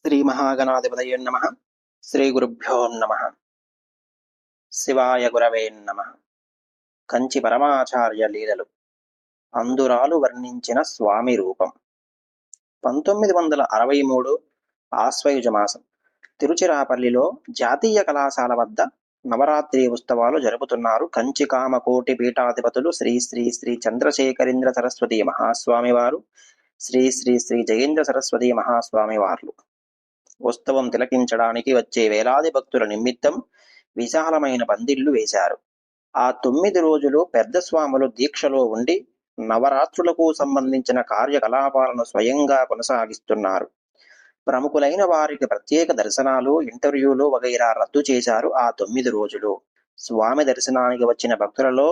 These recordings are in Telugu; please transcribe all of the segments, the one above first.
శ్రీ మహాగణాధిపతయే నమః. శ్రీ గురుభ్యో నమః. శివాయ గురవే నమః. కంచి పరమాచార్య లీలలు అందురాలు వర్ణించిన స్వామి రూపం. 1963 ఆశ్వయుజ మాసం తిరుచిరాపల్లిలో జాతీయ కళాశాల వద్ద నవరాత్రి ఉత్సవాలు జరుపుతున్నారు. కంచి కామకోటి పీఠాధిపతులు శ్రీ శ్రీ శ్రీ చంద్రశేఖరేంద్ర సరస్వతి మహాస్వామి వారు, శ్రీ శ్రీ శ్రీ జయేంద్ర సరస్వతి మహాస్వామి వార్లు. ఉత్సవం తిలకించడానికి వచ్చే వేలాది భక్తుల నిమిత్తం విశాలమైన పందిళ్లు వేశారు. ఆ 9 రోజులు పెద్ద స్వాములు దీక్షలో ఉండి నవరాత్రులకు సంబంధించిన కార్యకలాపాలను స్వయంగా కొనసాగిస్తున్నారు. ప్రముఖులైన వారికి ప్రత్యేక దర్శనాలు, ఇంటర్వ్యూలు వగైరా రద్దు చేశారు. ఆ 9 రోజులు స్వామి దర్శనానికి వచ్చిన భక్తులలో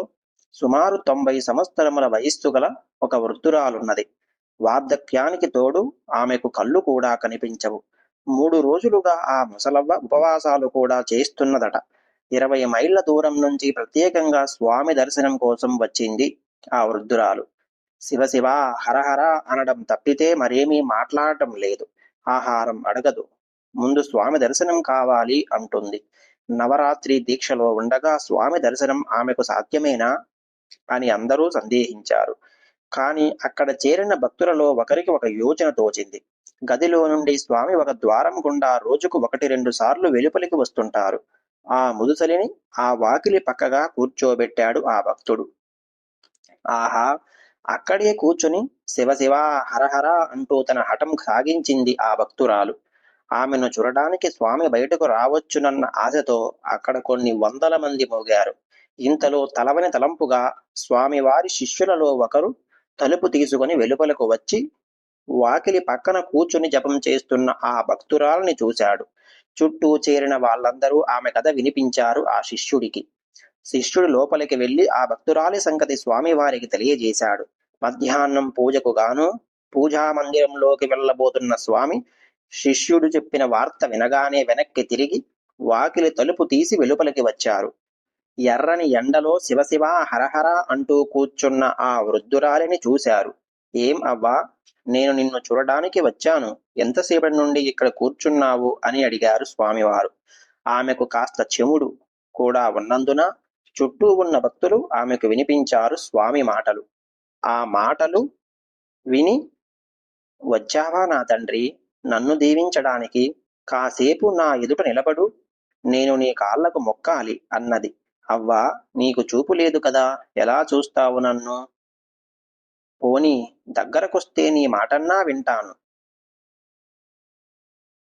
సుమారు 90 సంవత్సరముల వయస్సు గల ఒక వృద్ధురాలున్నది. వార్ధక్యానికి తోడు ఆమెకు కళ్ళు కూడా కనిపించవు. 3 రోజులుగా ఆ ముసలవ్వ ఉపవాసాలు కూడా చేస్తున్నదట. 20 మైళ్ళ దూరం నుంచి ప్రత్యేకంగా స్వామి దర్శనం కోసం వచ్చింది ఆ వృద్ధురాలు. శివ శివ హరహర అనడం తప్పితే మరేమీ మాట్లాడటం లేదు. ఆహారం అడగదు. ముందు స్వామి దర్శనం కావాలి అంటుంది. నవరాత్రి దీక్షలో ఉండగా స్వామి దర్శనం ఆమెకు సాధ్యమేనా అని అందరూ సందేహించారు. కానీ అక్కడ చేరిన భక్తులలో ఒకరికి ఒక యోచన తోచింది. గదిలో నుండి స్వామి ఒక ద్వారం గుండా రోజుకు 1-2 సార్లు వెలుపలికి వస్తుంటారు. ఆ ముదుసలిని ఆ వాకిలి పక్కగా కూర్చోబెట్టాడు ఆ భక్తుడు. ఆహా, అక్కడే కూర్చుని శివ శివ హరహర అంటూ తన హఠం సాగించింది ఆ భక్తురాలు. ఆమెను చూడడానికి స్వామి బయటకు రావచ్చునన్న ఆశతో అక్కడ కొన్ని 100 మంది మోగారు. ఇంతలో తలవని తలంపుగా స్వామివారి శిష్యులలో ఒకరు తలుపు తీసుకుని వెలుపలకు వచ్చి వాకిలి పక్కన కూర్చుని జపం చేస్తున్న ఆ భక్తురాల్ని చూశాడు. చుట్టూ చేరిన వాళ్ళందరూ ఆమె కథ వినిపించారు ఆ శిష్యుడికి. శిష్యుడు లోపలికి వెళ్లి ఆ భక్తురాలి సంగతి స్వామివారికి తెలియజేశాడు. మధ్యాహ్నం పూజకు గాను పూజా మందిరంలోకి వెళ్లబోతున్న స్వామి శిష్యుడు చెప్పిన వార్త వినగానే వెనక్కి తిరిగి వాకిలి తలుపు తీసి వెలుపలికి వచ్చారు. ఎర్రని ఎండలో శివశివ హరహర అంటూ కూర్చున్న ఆ వృద్ధురాలిని చూశారు. ఏం అవ్వా, నేను నిన్ను చూడడానికి వచ్చాను. ఎంతసేపటి నుండి ఇక్కడ కూర్చున్నావు అని అడిగారు స్వామివారు. ఆమెకు కాస్త చెముడు కూడా ఉన్నందున చుట్టూ ఉన్న భక్తులు ఆమెకు వినిపించారు స్వామి మాటలు. ఆ మాటలు విని, వచ్చావా నా తండ్రి, నన్ను దీవించడానికి? కాసేపు నా ఎదుట నిలబడు, నేను నీ కాళ్లకు మొక్కాలి అన్నది. అవ్వా, నీకు చూపు లేదు కదా, ఎలా చూస్తావు నన్ను? పోనీ దగ్గరకొస్తే నీ మాటన్నా వింటాను.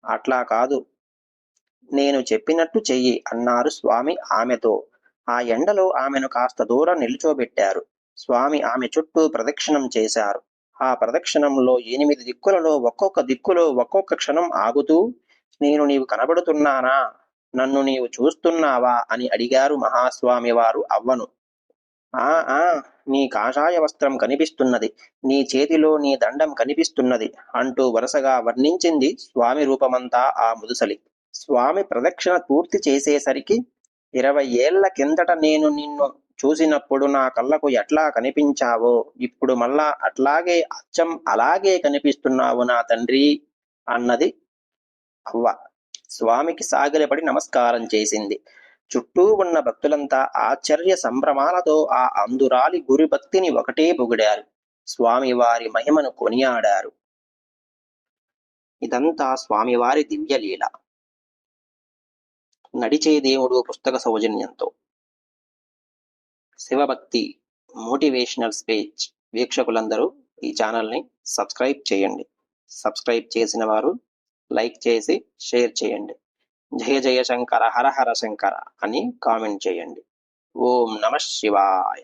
అట్లా కాదు, నేను చెప్పినట్టు చెయ్యి అన్నారు స్వామి ఆమెతో. ఆ ఎండలో ఆమెను కాస్త దూరం నిల్చోబెట్టారు. స్వామి ఆమె చుట్టూ ప్రదక్షిణం చేశారు. ఆ ప్రదక్షిణంలో 8 దిక్కులలో ఒక్కొక్క దిక్కులో ఒక్కొక్క క్షణం ఆగుతూ, నేను నీవు కనబడుతున్నానా, నన్ను నీవు చూస్తున్నావా అని అడిగారు మహాస్వామి వారు అవ్వను. ఆ ఆ నీ కాషాయ వస్త్రం కనిపిస్తున్నది, నీ చేతిలో నీ దండం కనిపిస్తున్నది అంటూ వరుసగా వర్ణించింది స్వామి రూపమంతా ఆ ముదుసలి. స్వామి ప్రదక్షిణ పూర్తి చేసేసరికి 20 ఏళ్ల కిందట నేను నిన్ను చూసినప్పుడు నా కళ్ళకు ఎట్లా కనిపించావో ఇప్పుడు మళ్ళా అట్లాగే అచ్చం అలాగే కనిపిస్తున్నావు నా తండ్రి అన్నది అవ్వ. స్వామికి సాగిలపడి నమస్కారం చేసింది. చుట్టూ ఉన్న భక్తులంతా ఆశ్చర్య సంభ్రమాలతో ఆ అందురాలి గురుభక్తిని ఒకటే పొగిడారు. స్వామివారి మహిమను కొనియాడారు. ఇదంతా స్వామివారి దివ్యలీల. నడిచే దేవుడు పుస్తక సౌజన్యంతో శివభక్తి మోటివేషనల్ స్పీచ్ వీక్షకులందరూ ఈ ఛానల్ని సబ్స్క్రైబ్ చేయండి. సబ్స్క్రైబ్ చేసిన వారు లైక్ చేసి షేర్ చేయండి. జయ జయ శంకర హర హర శంకర అని కామెంట్ చేయండి. ఓం నమః శివాయ.